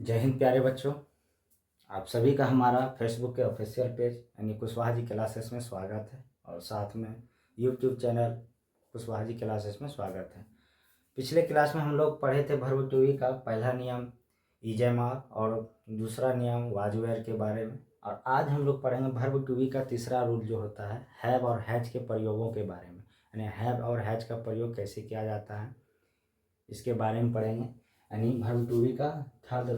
जय हिंद प्यारे बच्चों। आप सभी का हमारा फेसबुक के ऑफिशियल पेज यानी कुशवाहा जी क्लासेस में स्वागत है और साथ में YouTube channel Kushwaha ji classes में स्वागत है। पिछले क्लास में हम लोग पढ़े थे वर्ब टू बी का पहला नियम इजेमार और दूसरा नियम वाज वेयर के बारे में, और आज हम लोग पढ़ेंगे वर्ब टू बी का तीसरा रूल जो होता है हैव और हैज के प्रयोगों के बारे में, यानी हैव और हैज का प्रयोग कैसे किया जाता है इसके बारे में पढ़ेंगे। यानी वर्ब टू बी का थर्ड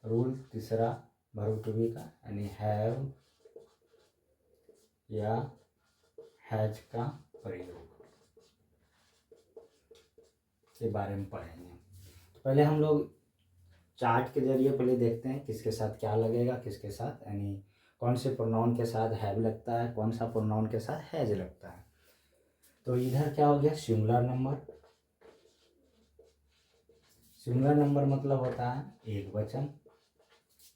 रूल तीसरा वर्ब टू बी का यानी हैव या हैज का प्रयोग के बारे में पढ़ेंगे। तो पहले हम लोग चार्ट के जरिए पहले देखते हैं किसके साथ क्या लगेगा, किसके साथ यानी कौन से प्रोनाउन के साथ हैव लगता है, कौन सा प्रोनाउन के साथ हैज लगता है। तो इधर क्या हो गया सिंगुलर नंबर। सिंगुलर नंबर मतलब होता है एक वचन।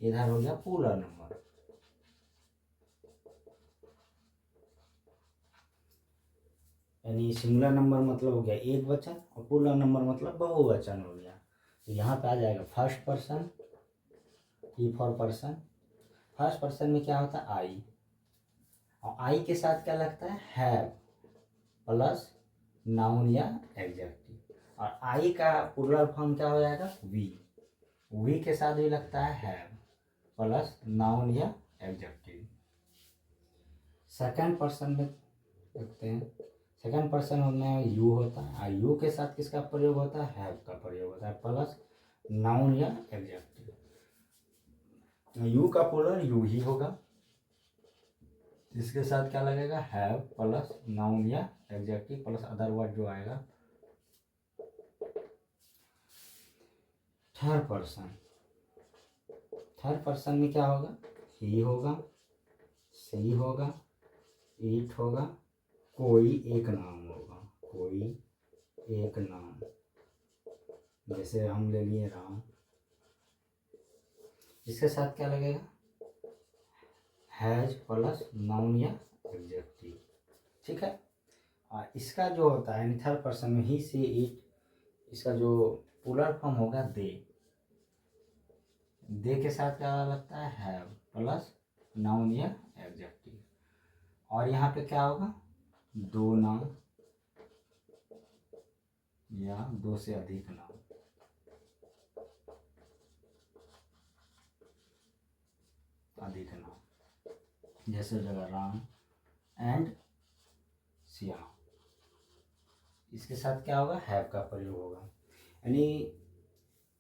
इधर हो गया प्लूरल नंबर। यानी सिंगुलर नंबर मतलब हो गया एक वचन और प्लूरल नंबर मतलब बहुवचन हो गया। तो यहाँ पे आ जाएगा first person, E for person. First person में क्या होता है आई, और आई के साथ क्या लगता है हैव प्लस नाउन या एडजेक्टिव, और आई का प्लूरल फॉर्म क्या हो जाएगा वी के साथ भी लगता है हैव प्लस नाउन या एडजेक्टिव। सेकंड पर्सन में देखते हैं, सेकंड पर्सन में यू होता है और यू के साथ किसका प्रयोग होता है हैव का प्रयोग होता है प्लस नाउन या एडजेक्टिव। यू का प्लूरल यू ही होगा, इसके साथ क्या लगेगा हैव प्लस नाउन या एडजेक्टिव प्लस अदर वर्ड जो आएगा। थर्ड पर्सन में क्या होगा ही होगा, सी होगा, इट होगा, कोई एक नाम होगा, कोई एक नाम, जैसे हम ले लिए राम। इसके साथ क्या लगेगा हैज प्लस नाउन या एडजेक्टिव। ठीक है। और इसका जो होता है थर्ड पर्सन में ही सी इट, इसका जो प्लूरल फॉर्म होगा दे के साथ क्या लगता है हैव प्लस नाउन या एडजेक्टिव। और यहाँ पे क्या होगा दो नाम या दो से अधिक नाम। अधिक नाम जैसे जगह राम एंड श्याम, इसके साथ क्या होगा हैव का प्रयोग होगा। यानी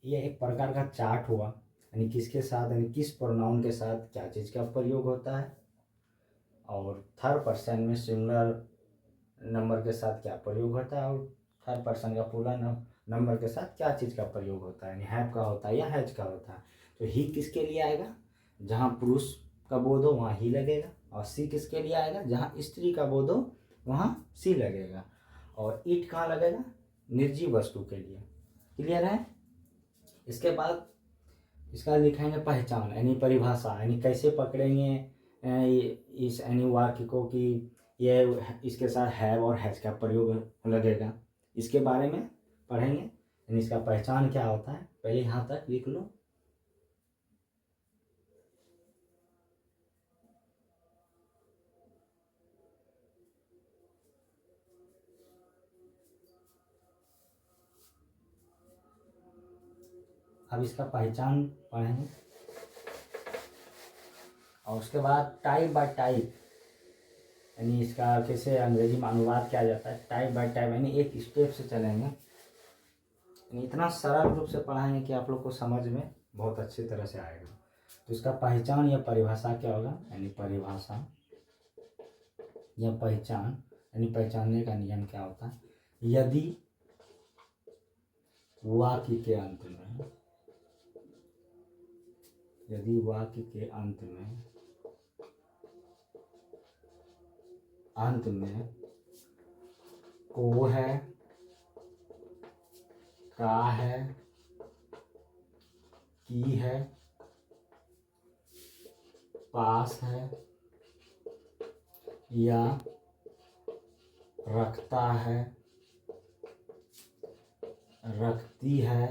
ये एक प्रकार का चार्ट हुआ, यानी किसके साथ यानी किस प्रोनाउन के साथ क्या चीज़ का प्रयोग होता है, और थर्ड पर्सन में सिंगुलर नंबर के साथ क्या प्रयोग होता है, और थर्ड पर्सन का प्लूरल नंबर के साथ क्या चीज़ का प्रयोग होता है, यानी हैव का होता है या हैज का होता है। तो ही किसके लिए आएगा जहाँ पुरुष का बोध हो वहाँ ही लगेगा, और सी किसके लिए आएगा जहाँ स्त्री का बोध हो वहाँ सी लगेगा, और इट कहाँ लगेगा निर्जीव वस्तु के लिए। क्लियर है। इसके बाद इसका लिखेंगे पहचान यानी परिभाषा, यानी कैसे पकड़ेंगे इस यानी वाक्य को कि ये इसके साथ हैव और हैज का प्रयोग लगेगा, इसके बारे में पढ़ेंगे। यानी इसका पहचान क्या होता है पहले यहाँ तक लिख लो। अब इसका पहचान पढ़ेंगे, और उसके बाद टाइप बाय टाइप यानी इसका कैसे अंग्रेजी में अनुवाद किया जाता है। टाइप बाय टाइप यानी एक स्टेप से चलेंगे, यानी इतना सरल रूप से पढ़ाएंगे कि आप लोग को समझ में बहुत अच्छी तरह से आएगा। तो इसका पहचान या परिभाषा क्या होगा, यानी परिभाषा या पहचान यानी पहचानने का नियम क्या होता है। यदि वाक्य के अंत में, यदि वाक्य के अंत में को है, का है, की है, पास है या रखता है, रखती है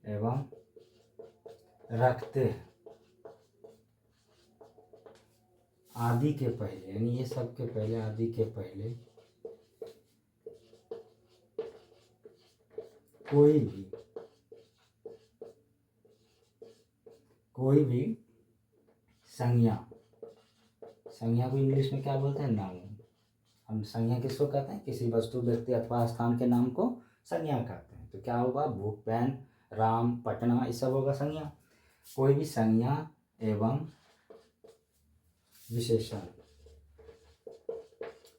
एवं रखते हैं आदि के पहले, यानी ये सब के पहले, आदि के पहले कोई भी संज्ञा, संज्ञा को इंग्लिश में क्या बोलते हैं? नाउन। हम संज्ञा किसको कहते हैं? किसी वस्तु, व्यक्ति अथवा स्थान के नाम को संज्ञा कहते हैं। तो क्या होगा? बुक, पेन, राम, पटना, ये सब होगा संज्ञा। कोई भी संज्ञा एवं विशेषण,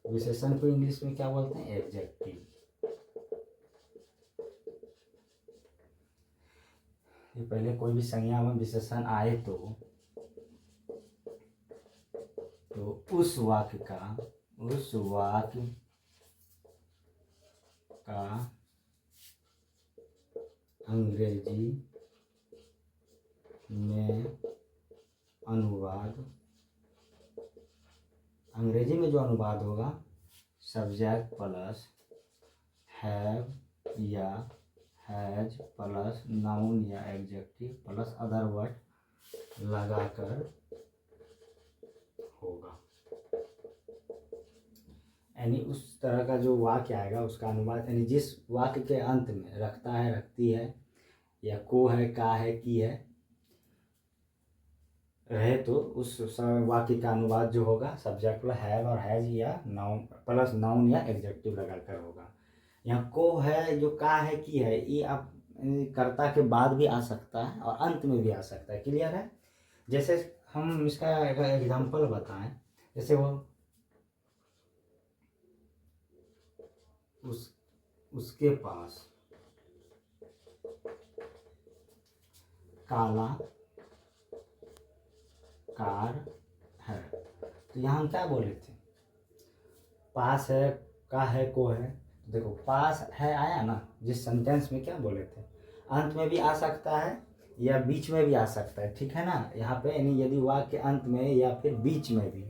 विशेषण को इंग्लिश में क्या बोलते हैं? एडजेक्टिव। ये पहले कोई भी संज्ञा एवं विशेषण आए तो उस वाक्य का अंग्रेजी में अनुवाद, अंग्रेजी में जो अनुवाद होगा सब्जेक्ट प्लस हैव या हैज प्लस नाउन या एडजेक्टिव प्लस अदर वर्ड लगाकर होगा। यानी उस तरह का जो वाक्य आएगा उसका अनुवाद, यानी जिस वाक्य के अंत में रखता है, रखती है, या को है, का है, की है रहे, तो उस वाक्य का अनुवाद जो होगा सब्जेक्ट प्लस हैव और हैज या नाउन प्लस नाउन या एडजेक्टिव लगाकर होगा। यहाँ को है, जो का है, की है, ये आप कर्ता के बाद भी आ सकता है और अंत में भी आ सकता है। क्लियर है? जैसे हम इसका एग्जांपल बताएं, जैसे वो उसके पास काला कार है, तो यहाँ हम क्या बोले थे? पास है, का है, को है। तो देखो पास है आया ना, जिस सेंटेंस में क्या बोले थे? अंत में भी आ सकता है या बीच में भी आ सकता है, ठीक है ना? यहाँ पे यानी यदि वाक्य के अंत में या फिर बीच में भी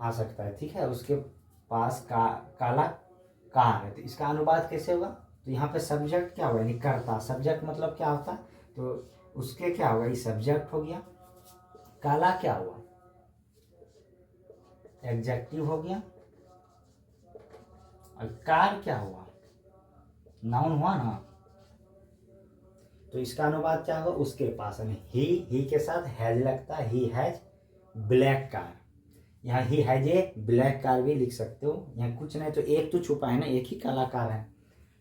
आ सकता है, ठीक है। उसके पास काला कार है, तो इसका अनुवाद कैसे होगा? तो यहाँ पे सब्जेक्ट क्या होगा? यानी कर्ता। सब्जेक्ट मतलब क्या होता है? तो उसके क्या होगा? ये सब्जेक्ट हो गया। काला क्या हुआ? एडजेक्टिव हो गया। और कार क्या हुआ? नाउन हुआ ना। तो इसका अनुवाद क्या होगा? उसके पास, यानी ही के साथ हैज लगता है, ही हैज ब्लैक कार। यहाँ ही हैज ए ब्लैक कार भी लिख सकते हो। यहाँ कुछ नहीं तो एक तो छुपा है ना, एक ही कलाकार है,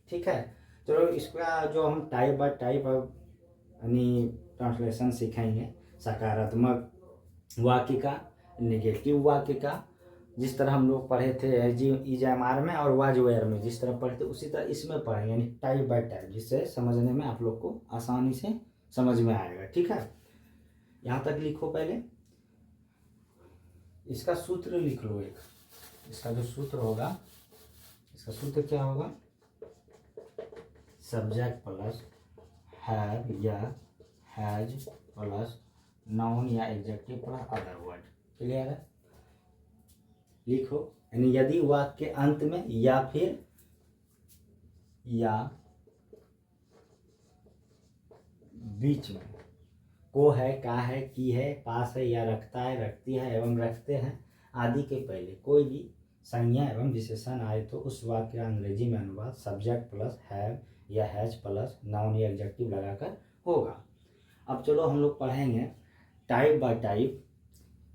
ठीक है। तो इसका जो हम टाइप बाय टाइप यानी ट्रांसलेशन सीखेंगे, सकारात्मक वाक्य का, नेगेटिव वाक्य का, जिस तरह हम लोग पढ़े थे इज एम आर में और वाज वेयर में जिस तरह पढ़े थे, उसी तरह इसमें पढ़ेंगे, यानी टाइप बाय टाइप, जिससे समझने में आप लोग को आसानी से समझ में आएगा, ठीक है। यहाँ तक लिखो पहले। इसका सूत्र लिख लो एक। इसका जो सूत्र होगा, इसका सूत्र क्या होगा? सब्जेक्ट प्लस हैव या हैज प्लस नाउन या adjective plus other word. Clear है? लिखो। यानी यदि वाक्य के अंत में या फिर या बीच में को है, का है, की है, पास है या रखता है, रखती है एवं रखते हैं आदि के पहले कोई भी संज्ञा एवं विशेषण आए तो उस वाक्य का अंग्रेजी में अनुवाद सब्जेक्ट प्लस हैव या हैज प्लस नाउन या एडजेक्टिव लगाकर होगा। अब चलो हम लोग पढ़ेंगे टाइप बाय टाइप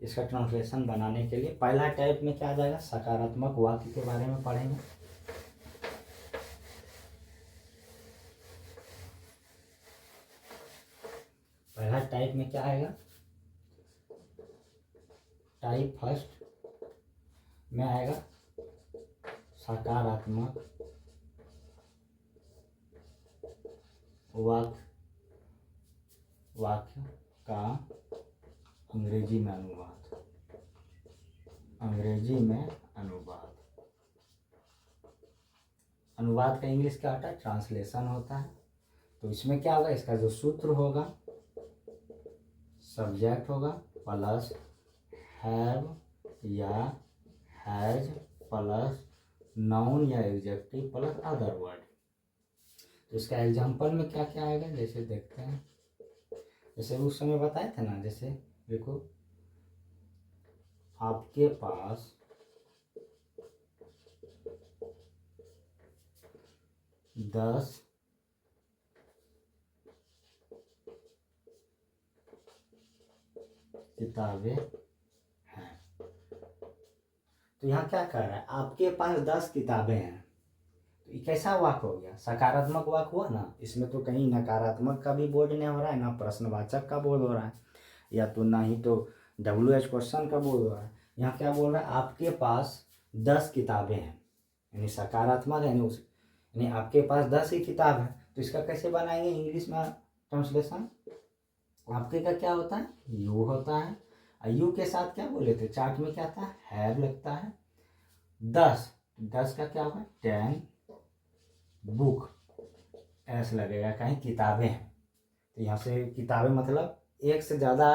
इसका ट्रांसलेशन बनाने के लिए। पहला टाइप में क्या आ जाएगा? सकारात्मक वाक्य के बारे में पढ़ेंगे। पहला टाइप में क्या आएगा? टाइप फर्स्ट में आएगा सकारात्मक वाक्य का अंग्रेजी में अनुवाद। अंग्रेजी में अनुवाद। अनुवाद का इंग्लिश क्या होता है? ट्रांसलेशन होता है। तो इसमें क्या होगा? इसका जो सूत्र होगा सब्जेक्ट होगा प्लस हैव या हैज प्लस नाउन या एडजेक्टिव प्लस अदर वर्ड। तो इसका एग्जाम्पल में क्या क्या आएगा, जैसे देखते हैं, जैसे उस समय बताए थे ना, जैसे देखो आपके पास 10 किताबें हैं। तो यहाँ क्या कर रहा है, आपके पास 10 किताबें हैं। तो ये कैसा वाक्य हो गया, सकारात्मक वाक्य हुआ ना। इसमें तो कहीं नकारात्मक का भी बोध नहीं हो रहा है, ना प्रश्नवाचक का बोध हो रहा है, या तो ना ही तो WH क्वेश्चन का बोध हो रहा है। यहाँ क्या बोल रहा है, आपके पास 10 किताबें हैं, यानी सकारात्मक है, यानी आपके पास 10 ही किताब है। तो इसका कैसे बनाएंगे इंग्लिश में ट्रांसलेशन, आपके का क्या होता है, यू होता है, और यू के साथ क्या बोले थे चार्ट में, क्या था, हैव लगता है। 10 का क्या होगा, 10 बुक, एस लगेगा, कहीं किताबें हैं। तो यहाँ से किताबें मतलब एक से ज़्यादा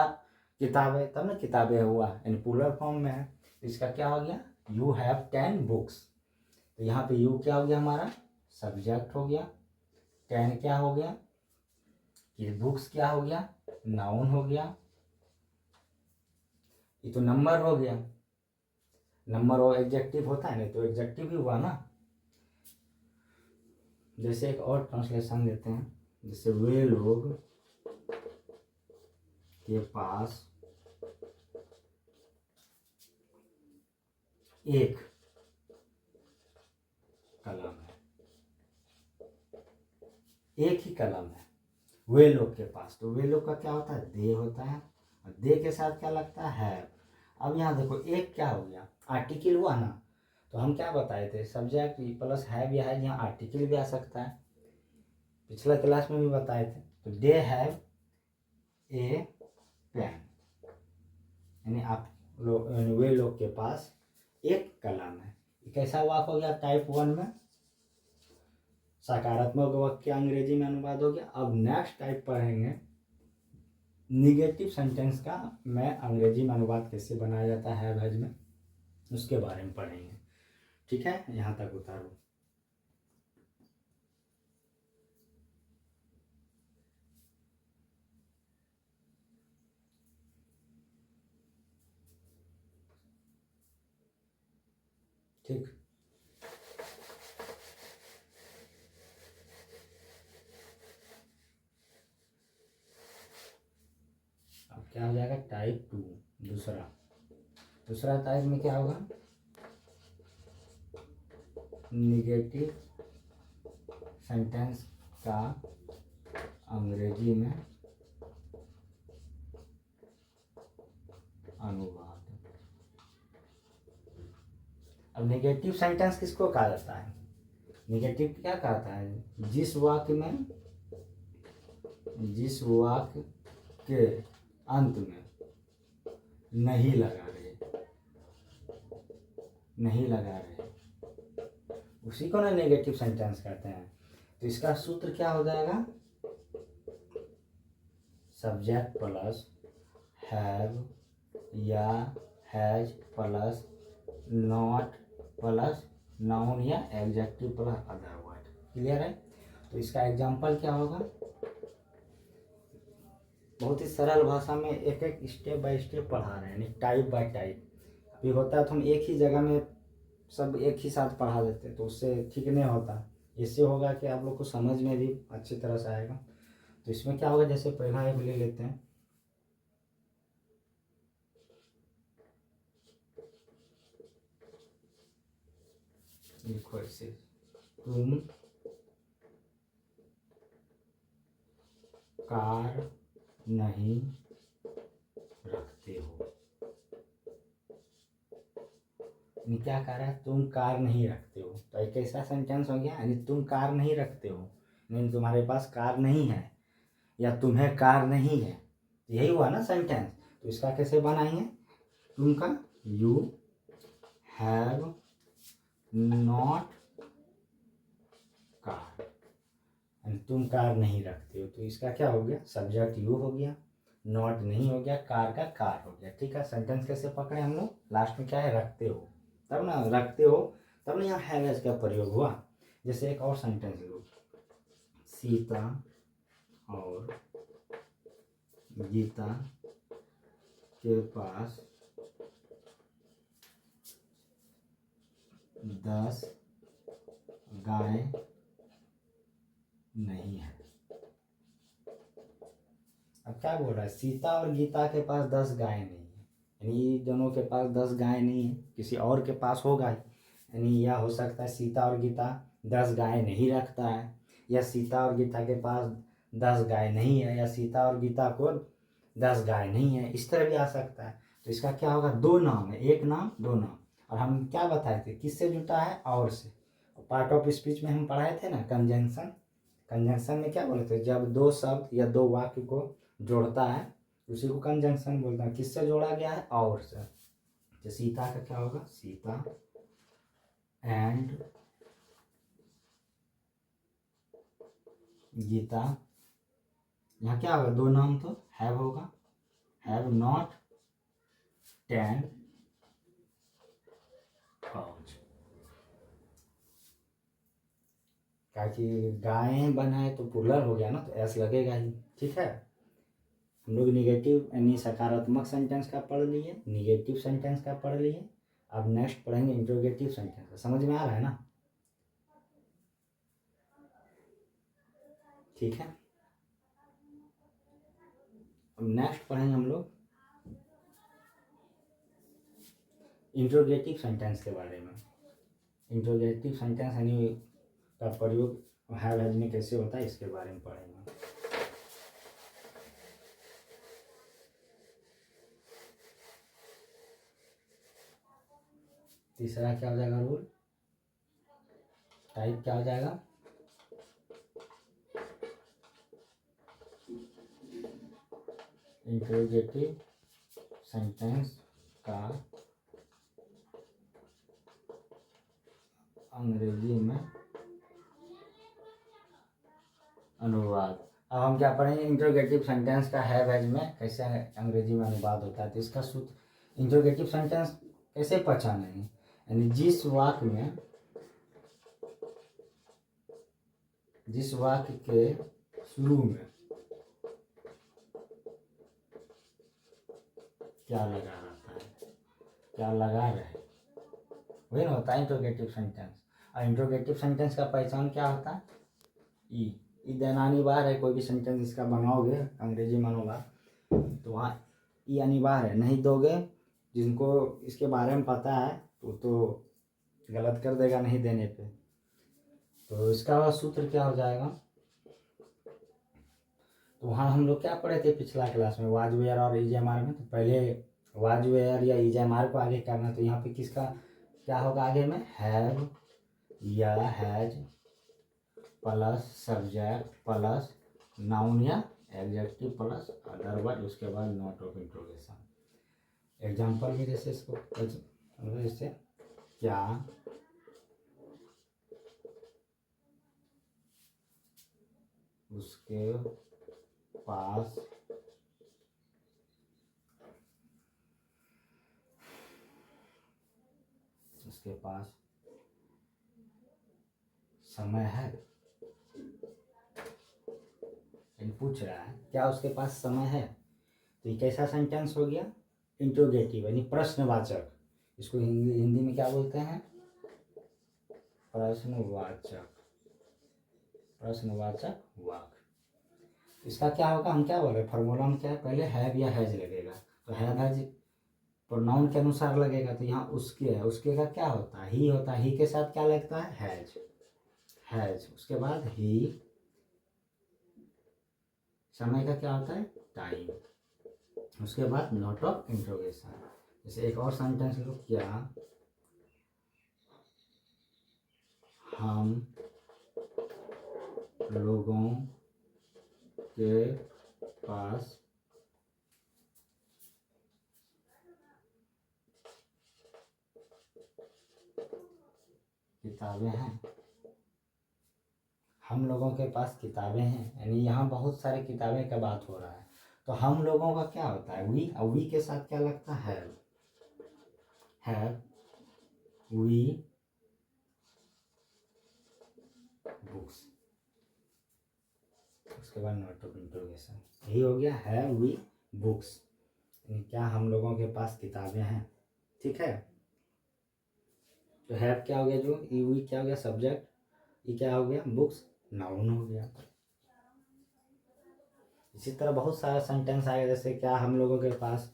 किताबें, तब ना किताबें हुआ, यानी प्लूरल फॉर्म में है। तो इसका क्या हो गया, यू हैव 10 बुक्स। तो यहाँ पे यू क्या हो गया, हमारा सब्जेक्ट हो गया, 10 क्या हो गया, ये बुक्स क्या हो गया, नाउन हो गया, ये तो नंबर हो गया, नंबर और एडजेक्टिव होता है, नहीं तो एडजेक्टिव ही हुआ ना। जैसे एक और ट्रांसलेशन देते हैं, जैसे वे लोग के पास एक कलम है, एक ही कलम है वे लोग के पास। तो वे लोग का क्या होता है, दे होता है, और दे के साथ क्या लगता है, अब यहाँ देखो एक क्या हो गया, आर्टिकल हुआ ना। तो हम क्या बताए थे, सब्जेक्ट प्लस हैव या है, यहाँ आर्टिकल भी आ सकता है, पिछला क्लास में भी बताए थे। तो दे हैव ए पेन, यानी आप लोग, यानी वे लोग के पास एक कलम है। कैसा वाक्य हो गया, टाइप 1 में सकारात्मक वाक्य अंग्रेजी में अनुवाद हो गया। अब नेक्स्ट टाइप पढ़ेंगे निगेटिव सेंटेंस का, मैं अंग्रेजी में अनुवाद कैसे बनाया जाता है हैज में, उसके बारे में पढ़ेंगे। ठीक है, यहाँ तक उतारो। ठीक, अब क्या हो जाएगा, टाइप 2 दूसरा टाइप में क्या होगा, निगेटिव सेंटेंस का अंग्रेजी में अनुवाद। अब नेगेटिव सेंटेंस किसको कहा जाता है, नेगेटिव क्या कहता है, जिस वाक्य के अंत में नहीं लगा रहे, उसी को ना नेगेटिव सेंटेंस कहते हैं। तो इसका सूत्र क्या हो जाएगा, सब्जेक्ट प्लस हैव या has plus not plus noun या adjective plus other word. Clear है। तो इसका एग्जाम्पल क्या होगा, बहुत ही सरल भाषा में एक एक स्टेप बाय स्टेप पढ़ा रहे हैं, टाइप बाय टाइप। अभी होता है तो हम एक ही जगह में सब एक ही साथ पढ़ा देते हैं, तो उससे ठीक नहीं होता। इससे होगा कि आप लोग को समझ में भी अच्छी तरह से आएगा। तो इसमें क्या होगा, जैसे पहला एक ले लेते हैं, देखो ऐसे, तुम कार नहीं रखते हो। क्या कह रहा है, तुम कार नहीं रखते हो। तो एक ऐसा सेंटेंस हो गया, यानी तुम कार नहीं रखते हो, यानी तुम्हारे पास कार नहीं है, या तुम्हें कार नहीं है, यही हुआ ना सेंटेंस। तो इसका कैसे बनाएंगे, तुम का यू हैव नॉट कार, तुम कार नहीं रखते हो। तो इसका क्या हो गया, सब्जेक्ट यू हो गया, नॉट नहीं हो गया, कार का कार हो गया। ठीक है, सेंटेंस कैसे पकड़े हम लोग, लास्ट में क्या है, रखते हो, तब ना रखते हो। तब ना यहाँ हैव हैज का प्रयोग हुआ। जैसे एक और सेंटेंस लो, सीता और गीता के पास 10 गाय नहीं है। अब क्या बोल रहा है, सीता और गीता के पास 10 गाय नहीं है, यानी दोनों के पास 10 गाय नहीं है, किसी और के पास होगा ही। यानी यह हो सकता है सीता और गीता 10 गाय नहीं रखता है, या सीता और गीता के पास 10 गाय नहीं है, या सीता और गीता को 10 गाय नहीं है, इस तरह भी आ सकता है। तो इसका क्या होगा, दो नाम है, एक नाम दो नाम। और हम क्या बताए थे, किससे जुटा है, और से। पार्ट ऑफ स्पीच में हम पढ़ाए थे ना कंजंक्शन। कंजंक्शन में क्या बोले थे, जब दो शब्द या दो वाक्य को जोड़ता है उसी को कंजंक्शन बोलते हैं। किससे जोड़ा गया है, और से। तो सीता का क्या होगा, सीता एंड गीता। यहाँ क्या होगा, दो नाम तो हैव होगा, हैव नॉट 10 काउज। ताकि गायें बनाए तो प्लुरल हो गया ना, तो एस लगेगा ही। ठीक है, हम लोग निगेटिव यानी सकारात्मक सेंटेंस का पढ़ लिए, निगेटिव सेंटेंस का पढ़ लिए। अब नेक्स्ट पढ़ेंगे इंट्रोगेटिव सेंटेंस का। समझ में आ रहा है ना? ठीक है, अब नेक्स्ट पढ़ेंगे हम लोग इंट्रोगेटिव सेंटेंस के बारे में। इंट्रोगेटिव सेंटेंस यानी का प्रयोग हैव हैज में कैसे होता है, इसके बारे में पढ़ेंगे। तीसरा क्या हो जाएगा रूल, टाइप क्या हो जाएगा, इंट्रोगेटिव सेंटेंस का अंग्रेजी में अनुवाद। अब हम क्या पढ़ेंगे, इंट्रोगेटिव सेंटेंस का हैव हैज में कैसे अंग्रेजी में अनुवाद होता है। तो इसका सूत्र, इंट्रोगेटिव सेंटेंस कैसे पहचानेंगे, यानी जिस वाक्य के शुरू में क्या लगा रहता है, क्या लगा रहे, वही ना होता है इंट्रोगेटिव सेंटेंस। और इंट्रोगेटिव सेंटेंस का पहचान क्या होता है, ई देना अनिवार्य है। कोई भी सेंटेंस इसका बनाओगे अंग्रेजी में अनुवाद, तो वहाँ ई अनिवार्य है, नहीं दोगे जिनको इसके बारे में पता है तो गलत कर देगा नहीं देने पे। तो इसका सूत्र क्या हो जाएगा, तो वहाँ हम लोग क्या पढ़े थे पिछला क्लास में, वाज वेयर और ईजेएमआर में। तो पहले वाज वेयर या ईजेएमआर को आगे करना, तो यहाँ पे किसका क्या होगा आगे में, हैव या has plus subject plus noun या एडजेक्टिव प्लस अदर वर्ड, उसके बाद नोट ऑफ इंट्रोगेशन। एग्जाम्पल भी जैसे इसको जैसे क्या उसके पास समय है, पूछ रहा है क्या उसके पास समय है। तो ये कैसा सेंटेंस हो गया, इंट्रोगेटिव यानी प्रश्नवाचक। इसको हिंदी में क्या बोलते हैं, प्रश्नवाचक वाक्य। इसका क्या होगा, हम क्या बोल रहे हैं, फॉर्मूला में क्या है, पहले हैव या हैज लगेगा। तो हैव हैज प्रोनाउन के अनुसार लगेगा। तो यहाँ उसके है, उसके का क्या होता है, ही होता है, ही के साथ क्या लगता है, हैज। उसके बाद ही, समय का क्या होता है, टाइम। उसके बाद नोट ऑफ इंट्रोगेशन। जैसे एक और सेंटेंस लो, क्या हम लोगों के पास किताबें हैं, हम लोगों के पास किताबें हैं, यानी यहाँ बहुत सारी किताबें का बात हो रहा है। तो हम लोगों का क्या होता है, वी, और वी के साथ क्या लगता है, हैव वी बुक्स। उसके बाद नोट ऑफ इंट्रोगेशन। यही हो गया हैव वी बुक्स, यानी क्या हम लोगों के पास किताबें हैं। ठीक है, तो हैव क्या हो गया, जो वी क्या हो गया सब्जेक्ट, ये क्या हो गया बुक्स, नाउन हो गया। इसी तरह बहुत सारा सेंटेंस आएगा, जैसे क्या हम लोगों के पास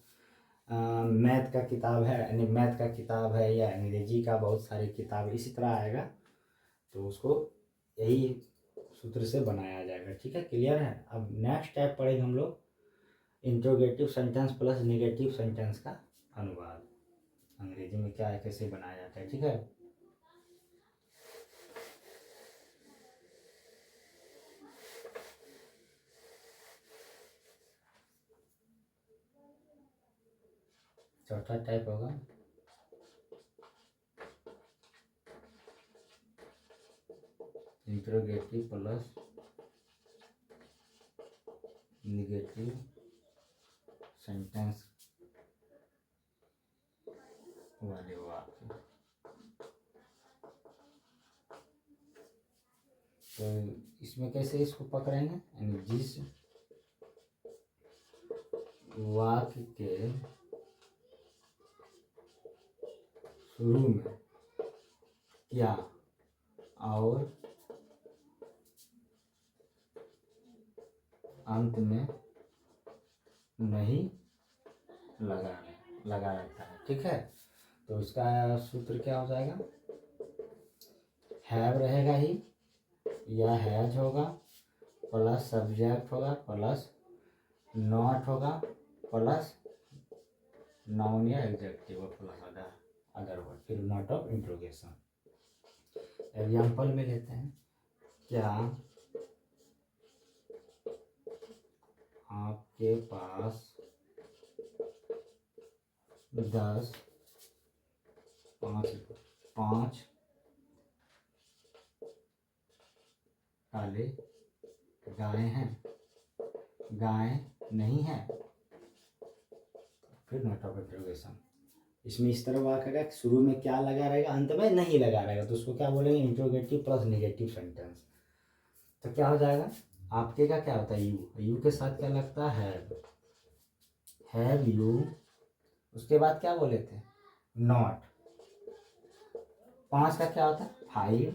मैथ का किताब है, यानी मैथ का किताब है, या अंग्रेजी का बहुत सारी किताब, इसी तरह आएगा। तो उसको यही सूत्र से बनाया जाएगा। ठीक है, क्लियर है। अब नेक्स्ट टाइप पढ़ेंगे हम लोग interrogative sentence plus negative sentence का अनुवाद, अंग्रेजी में क्या है, कैसे बनाया जाता है। ठीक है, चौथा टाइप होगा इंट्रोगेटिव प्लस नेगेटिव सेंटेंस वाले वाक्य। तो इसमें कैसे इसको पकड़ेंगे, यानी जिस वाक्य के शुरू में क्या और अंत में नहीं लगा रहता है। ठीक है, तो इसका सूत्र क्या हो जाएगा, हैव रहेगा ही, या हैज होगा, प्लस सब्जेक्ट होगा, प्लस नॉट होगा, प्लस नाउन या एग्जेक्टिव, प्लस अदर वर्ड, फिर नॉट ऑफ इंट्रोगेशन। एग्जाम्पल में लेते हैं, क्या आपके पास 10 पाँच काले गाय हैं, गाय नहीं है, फिर नॉट ऑफ इंट्रोगेशन। इसमें इस तरह वाक्य का शुरू में क्या लगा रहेगा, अंत में नहीं लगा रहेगा, तो उसको क्या बोलेंगे, इंट्रोगेटिव प्लस नेगेटिव सेंटेंस। तो क्या हो जाएगा, आपके का क्या होता है, यू के साथ क्या लगता है, हैव यू। उसके बाद क्या बोले थे, नॉट। 5 का क्या होता है, 5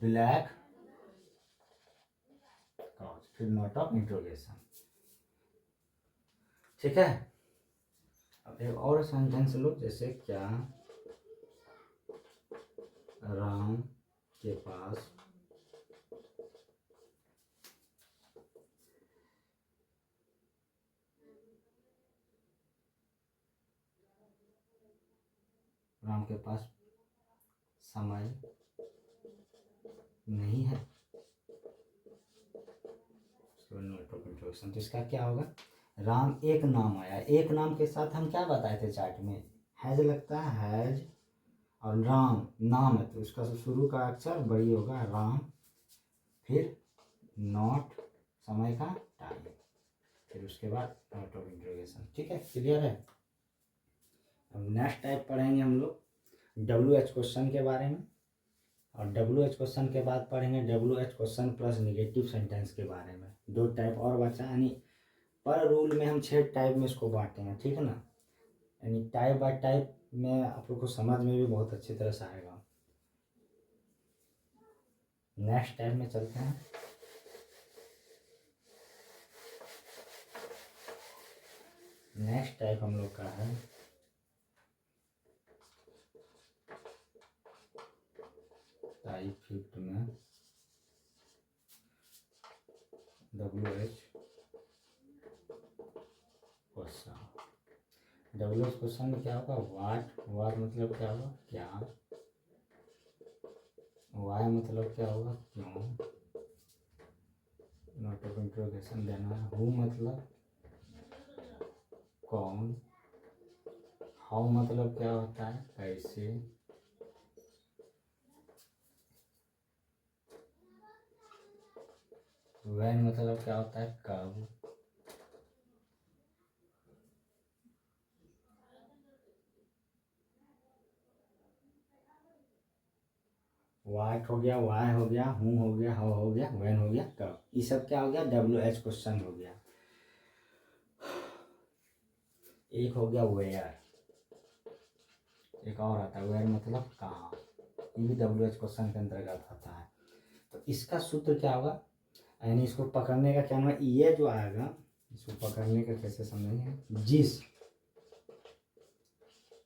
ब्लैक, फिर नॉट ऑफ इंट्रोगेशन। ठीक है, अब एक और सेंटेंस लो, जैसे क्या राम के पास समय नहीं है, नॉट ऑफ इंट्रोगेशन। तो इसका क्या होगा, राम एक नाम आया, एक नाम के साथ हम क्या बताए थे चार्ट में, हैज लगता है, हैज, और राम नाम है तो उसका शुरू का अक्षर बड़ी होगा, राम, फिर नॉट समय का टाइम, फिर उसके बाद नॉट ऑफ इंट्रोगेशन। ठीक है, क्लियर है। अब नेक्स्ट टाइप पढ़ेंगे हम लोग WH क्वेश्चन के बारे में, और WH क्वेश्चन के बाद पढ़ेंगे WH question plus negative sentence के बारे में। 2 टाइप और बचा, यानी पर रूल में हम 6 टाइप में इसको बांटेंगे। ठीक है ना, यानी टाइप बाय टाइप में आप लोग को समझ में भी बहुत अच्छी तरह से आएगा। नेक्स्ट टाइप में चलते हैं। नेक्स्ट टाइप हम लोग का है टाइप 5 में WH क्वेश्चन। WH क्वेश्चन में क्या होगा, वाट मतलब क्या होगा, क्या, वाई मतलब क्या होगा, क्यों, नॉट ऑफ इंट्रोगेशन देना है, हु मतलब कौन, हाउ मतलब क्या होता है, कैसे, व्हेन मतलब क्या होता है, कब, वाट हो गया, वाई हो गया, हूँ हो गया, हाउ हो गया, व्हेन हो गया, कब, ये सब क्या हो गया, WH क्वेश्चन हो गया। एक हो गया वेयर, एक और आता है वेयर मतलब कहाँ, ये भी WH क्वेश्चन के अंतर्गत आता है। तो इसका सूत्र क्या होगा, यानी इसको पकड़ने का क्या नाम है, ये जो आएगा इसको पकड़ने का कैसे समझेंगे, जिस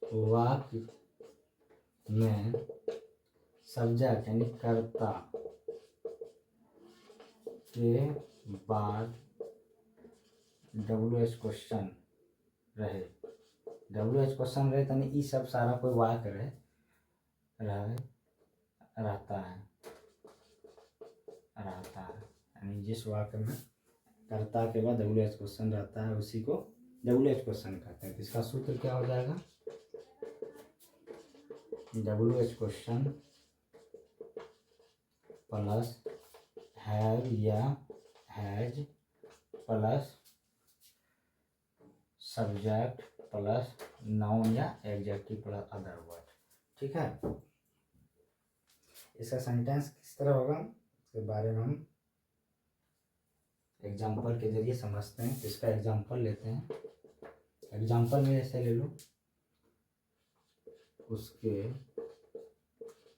वाक्य में सब्जेक्ट यानी कर्ता के बाद WH क्वेश्चन रहे, WH क्वेश्चन रहे यानी ये सब सारा कोई वाक्य रहता है यानी जिस वाक्य में कर्ता के बाद WH क्वेश्चन रहता है उसी को WH क्वेश्चन कहते हैं। तो इसका सूत्र क्या हो जाएगा, WH क्वेश्चन प्लस हैव या has plus subject plus noun या एडजेक्टिव प्लस अदर वर्ड। ठीक है, इसका सेंटेंस किस तरह होगा इसके बारे में हम एग्जाम्पल के जरिए समझते हैं। तो इसका एग्जाम्पल लेते हैं। एग्जाम्पल में ऐसे ले लो, उसके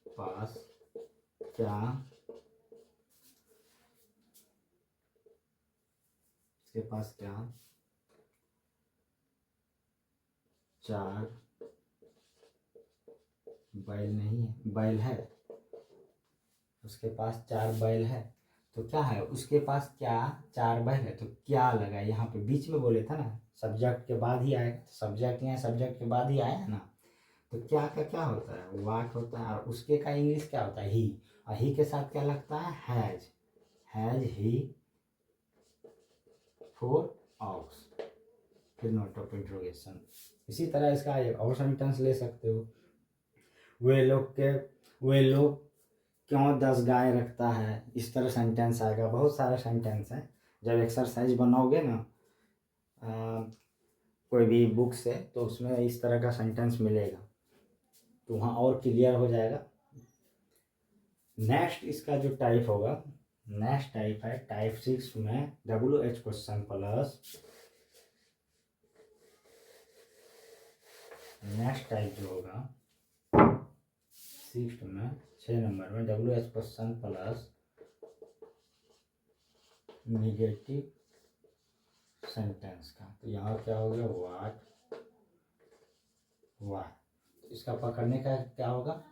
पास क्या, उसके पास क्या 4 बैल नहीं है, बैल है, उसके पास 4 बैल है। तो क्या है, उसके पास क्या 4 बैल है, तो क्या लगा यहाँ पे बीच में बोले था ना, सब्जेक्ट के बाद ही आएगा, सब्जेक्ट यहाँ सब्जेक्ट के बाद ही आया है ना। तो क्या का क्या होता है, वाट होता है, और उसके का इंग्लिश क्या होता है, ही, और ही के साथ क्या लगता है, हैज ही 4 ऑक्स, फिर नोट ऑफ इंट्रोगेशन। इसी तरह इसका एक और सेंटेंस ले सकते हो, वे लोग क्यों 10 गाय रखता है, इस तरह सेंटेंस आएगा। बहुत सारे सेंटेंस हैं, जब एक्सरसाइज बनाओगे ना कोई भी बुक से, तो उसमें इस तरह का सेंटेंस मिलेगा, तो वहाँ और क्लियर हो जाएगा। नेक्स्ट इसका जो टाइप होगा, नेक्स्ट टाइप है टाइप 6 में WH question plus, next type जो होगा 6 में 6 नंबर में WH question plus negative sentence का। तो यहाँ क्या हो गया, वाट वाई, इसका पकड़ने का क्या होगा,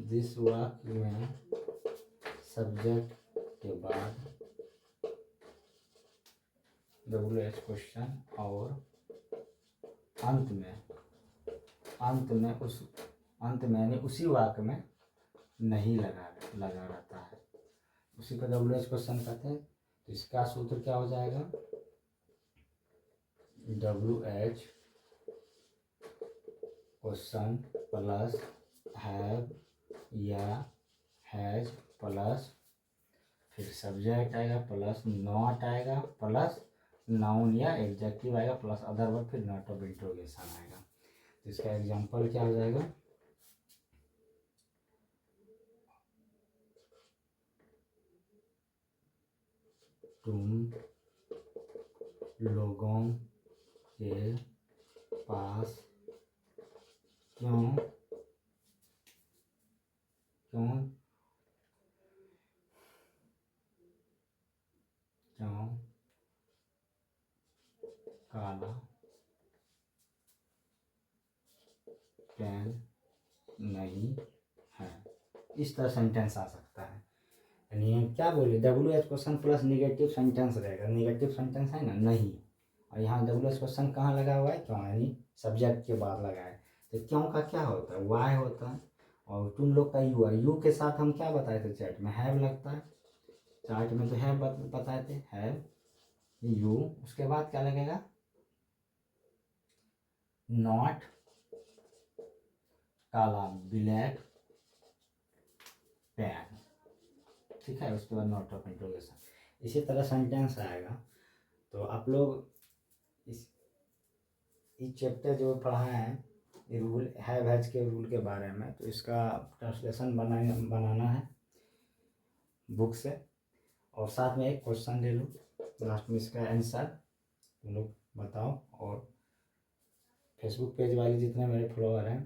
जिस वाक्य में सब्जेक्ट के बाद WH क्वेश्चन और अंत में यानी उसी वाक्य में नहीं लगा रहता है, उसी को WH क्वेश्चन कहते हैं। तो इसका सूत्र क्या हो जाएगा, WH क्वेश्चन प्लस हैव या हैज प्लस फिर सब्जेक्ट आएगा प्लस नॉट आएगा प्लस नाउन या एडजेक्टिव आएगा प्लस अदर वर्ड, फिर नॉट ऑफ इंट्रोगेशन आएगा। तो इसका एग्जांपल क्या हो जाएगा, तुम लोगों के पास क्यों काला पेन नहीं है, इस तरह सेंटेंस आ सकता है। यानी क्या बोले, WH question plus negative sentence रहेगा, निगेटिव सेंटेंस है ना नहीं, और यहाँ WH क्वेश्चन कहाँ लगा हुआ है, क्यों, यानी सब्जेक्ट के बाद लगा है। तो क्यों का क्या होता है, वाई होता है, और तुम लोग का यू है, यू के साथ हम क्या बताए थे चैट में, हैव लगता है, चार्ट में तो हैव बताए थे, हैव यू, उसके बाद क्या लगेगा, नॉट काला ब्लैक पेन, ठीक है, उसके बाद नॉट ऑफ इंट्रोगेशन। इसी तरह सेंटेंस आएगा। तो आप लोग इस चैप्टर जो पढ़ाए हैं रूल हैव हैज के रूल के बारे में, तो इसका ट्रांसलेशन बनाना है बुक से, और साथ में एक क्वेश्चन ले लो, लास्ट में इसका आंसर तुम लोग बताओ। और फेसबुक पेज वाले जितने मेरे फॉलोअर हैं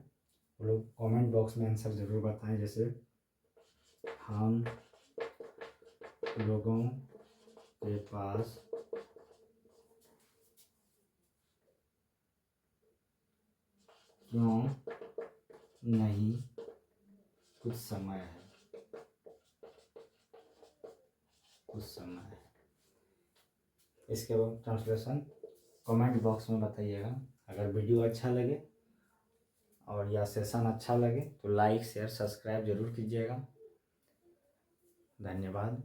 वो लोग कमेंट बॉक्स में आंसर ज़रूर बताएं, जैसे हम लोगों के पास क्यों नहीं कुछ समय है, कुछ समय है। इसके बाद ट्रांसलेशन कमेंट बॉक्स में बताइएगा। अगर वीडियो अच्छा लगे और या सेशन अच्छा लगे तो लाइक शेयर सब्सक्राइब ज़रूर कीजिएगा। धन्यवाद।